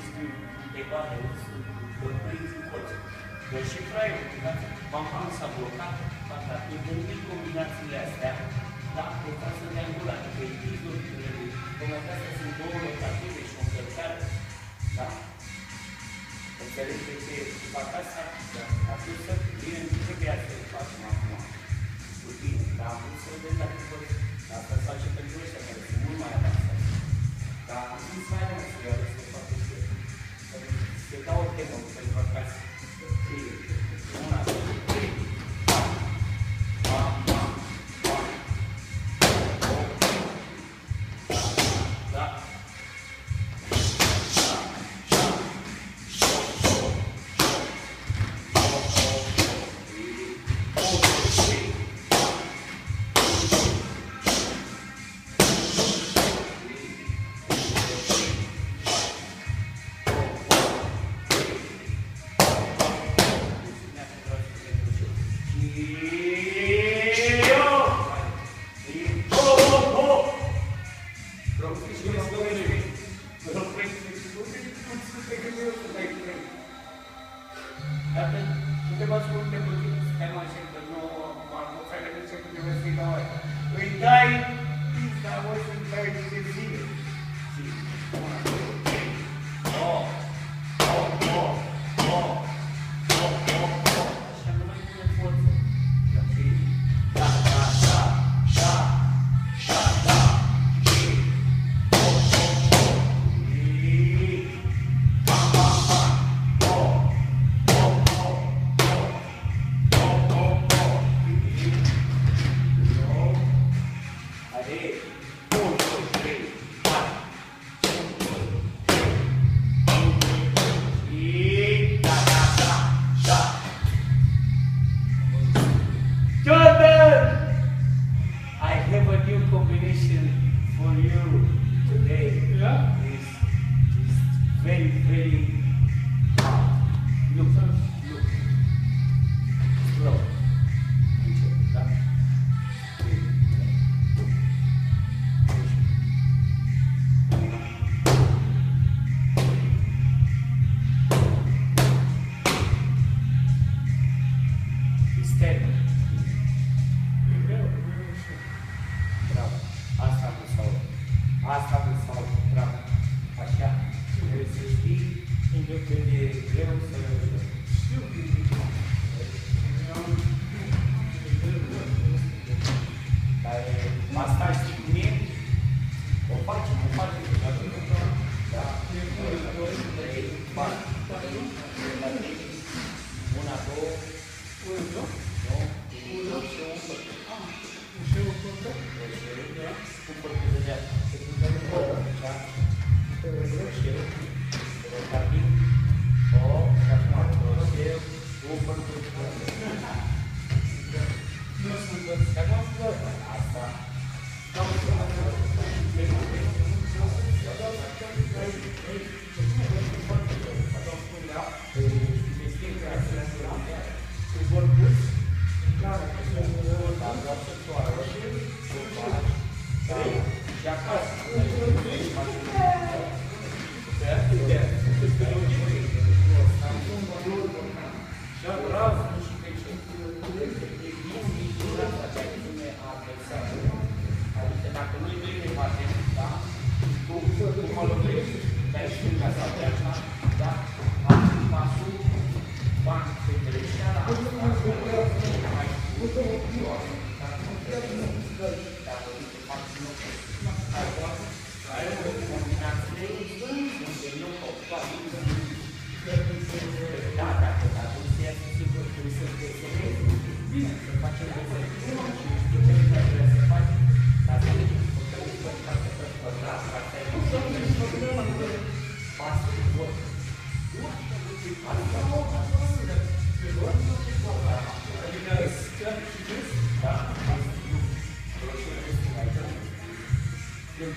știu, de bani, de prinți în colț. Dar și fraierul, bambanul s-a blocat, întâlnind combinațiile astea, da, putea să dea în gura, adică e pizul, momentul astea sunt două rotative și o încărcare, da? Înțelegi de ce fac asta? Atunci să, bine, nu trebuia să facem acum cu tine, dar am vrut să vedem dacă poți. Asta se face pentru ăștia care sunt mult mai avansați. Dar am zis mai mult să le-au să facă și eu. Să dau o temă pentru acasă. Una, două, trei.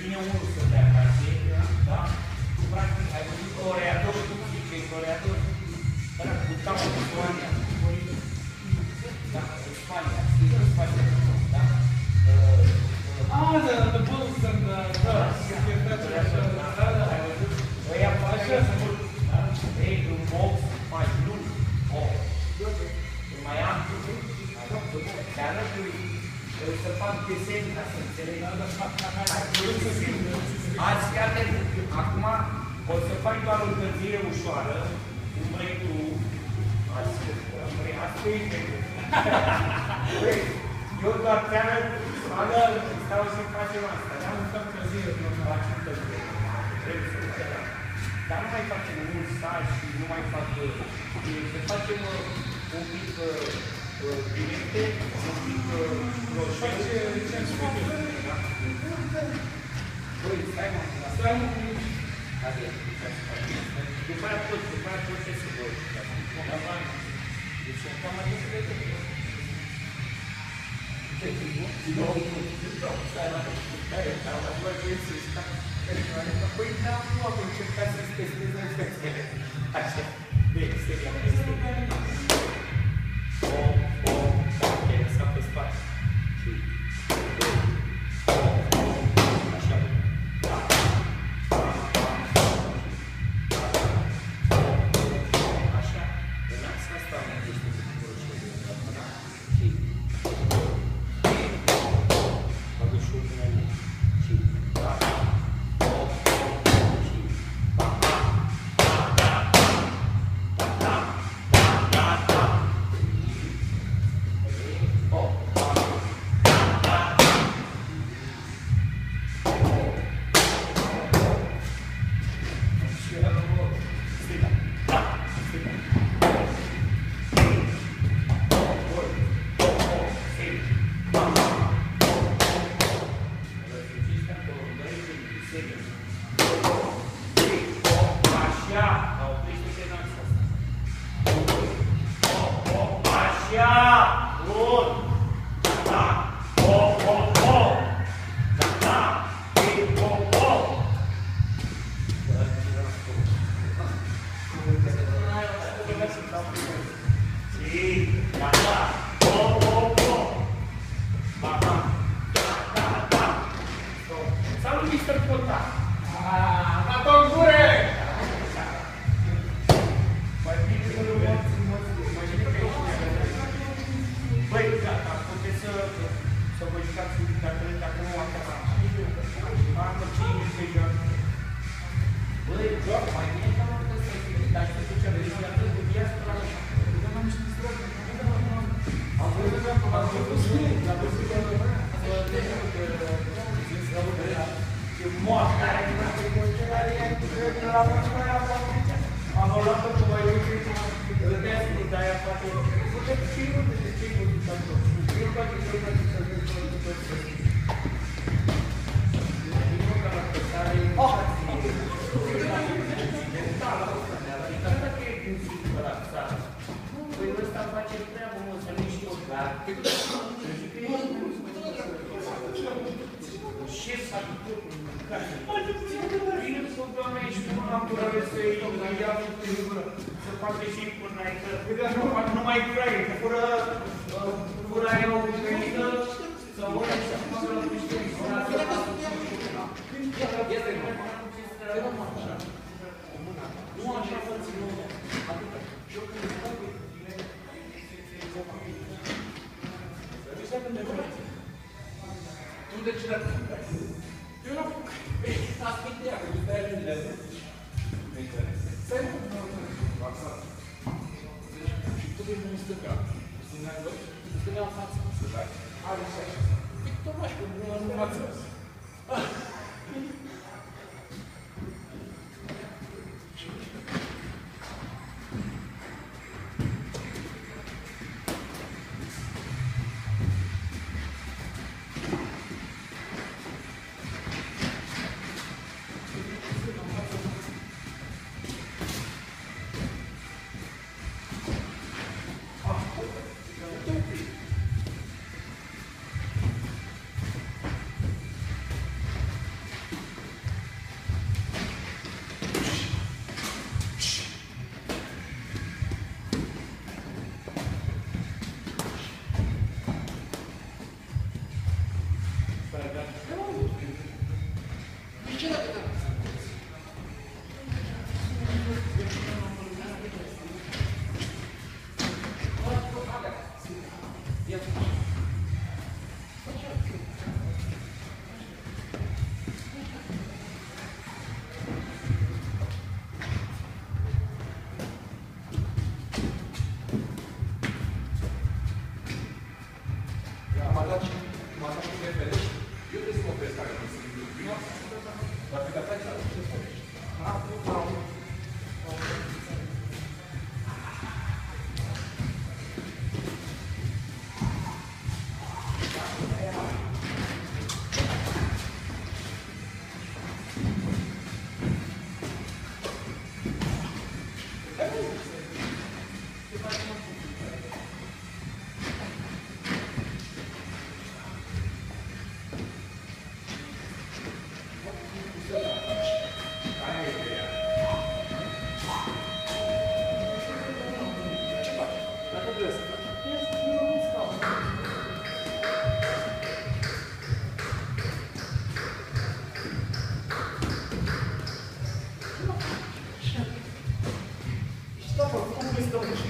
Vine unul să dea acasă, da? Practic, ai văzut coreatorul, tu știi ce e coreator? Ăla cu capul cu Spania. Da, Spania, știi că Spania, da? The bulls and the... Ai văzut? Ăia așa sunt arăt, să fac desen ca să înțeleg. Azi, iată, acum o să fac doar o încălzire ușoară, cum vrei tu. Asta e eu doar ți-arăt, stau și facem asta. Dar nu fac încălzire, nu facem încălzire. Trebuie să lucrăm. Dar nu mai facem un saj și nu mai fac... Să facem un pic directe, un pic roșie. Băi, stai mă, stai mă cu mine. După aia tot ce se voi. Deci, cam mai este de tot. Ce zic, nu? Nu, stai la tot. Dar mă voi să stai. Păi, da, nu am încercat să-ți testez în fetele. Așa. Bine, seria mea este. Ok, lăsa pe spate. Și... Așa. Așa. Relaxa asta mă este cu roșie de dată, da? Și... Mă duc și urmele mea. Și... Da. stau și...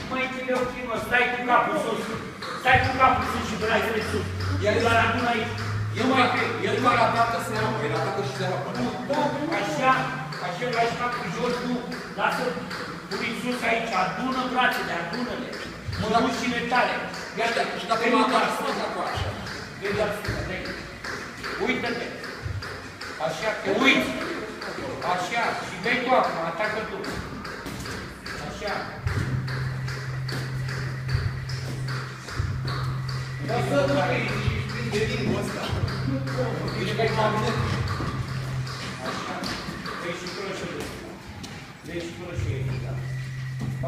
Mai întâi o clipă, stai cu capul sus. Stai cu capul sus și brațele sus. Doar adună aici. El nu mai atacă seama, el atacă și seama. Nu, așa, lași capul jos, nu. Lasă purii sus aici, adună brațele, adună-le. Mânușile tale. Gata, și dacă mă atac, stau acolo așa. Vezi la stânga, uită-te. Așa, te uiți. Așa, și vei tu acum, atacă tu. Așa. Lasă tu pe ei, de timpul ăsta. Deci că-i cabinet. Așa. Vei și croșele. Vei și croșele, da.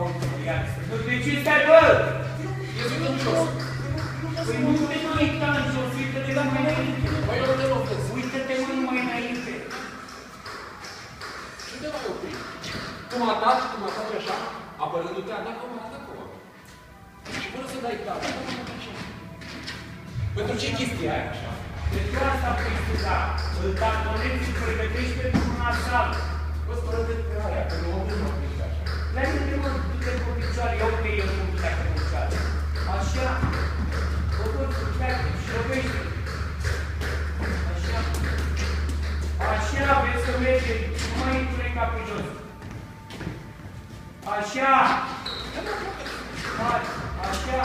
Uite-mă, ia-ți. De ce stai, bă? Eu zic în jos. Păi nu te mai uita în jos, uită-te mai înainte. Păi eu te lovesc. Uită-te mai înainte. Și te mai opri. Cum ataci așa, apărându-te, atacă acolo. Și până să dai tare, pentru ce chestia aia așa? Pentru asta vrei studa. Îl tatonezi și pregătești pentru un asal. Vă spără de pe aia, că nu omul nu plece așa. Leagă-te, mă, du-te cu picioare, iau pe el cu pleacă cu picioare. Așa. O tot cu pleacă și lovește. Așa. Așa, vezi că merge. Nu mai intru capul jos. Așa. Hai. Așa.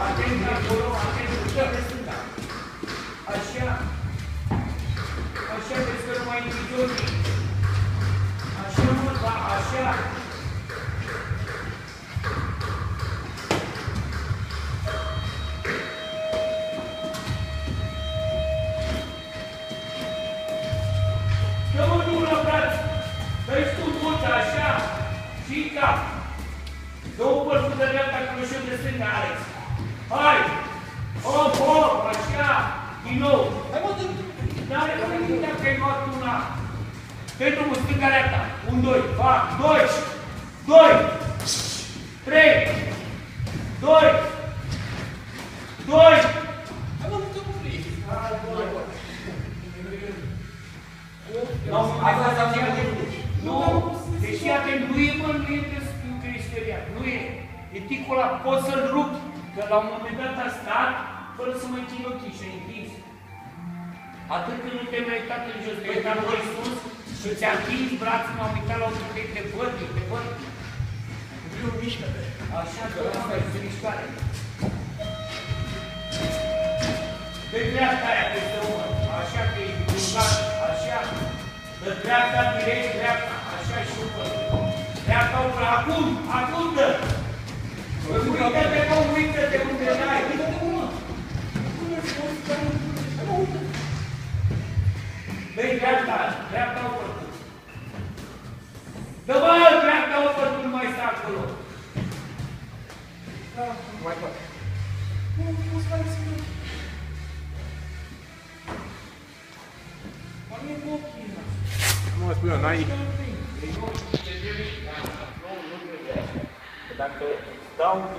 Atent acolo, atent cu de stânga. Așa. Așa, vezi că nu mai intri jos. Așa, mă, da, așa. Dă-mă nu la braț. Dă-i tu duța, așa. Și cap. Două părți de dreapta, croșeu de stânga, Alex. Hai! Hop, hop, așa. Din nou. Hai mă, dă-mi. Dar nu uita că ai luat una. Dă-i drumul, stânga-dreapta. 1, 2, fac. 2, 2, 3, 2, 2. Hai mă, nu te opri. Nu, deși atent, nu e, mă, nu e speriat, nu e. E ticul ăla, poți să-l rupi, că la un moment dat a stat, fără să mai țin ochii și a întins. Atât când nu te-ai mai uitat în jos, te-ai uitat noi sus și ți-a întins brațul, m-am uitat la unul, te văd. Eu mișcă-te. Așa, că asta este mișcare. Pe dreapta aia peste umăr, așa că e brugat, așa. Pe dreapta, direct, dreapta, așa și umăr. Dreapta umăr, acum dă! Uită-te, mă, uită-te unde n-ai. Băi, dreapta umăr. Dă-mă, dreapta umăr, nu mai sta acolo. Mai fac. Nu mai spune, n-ai... Dacă stau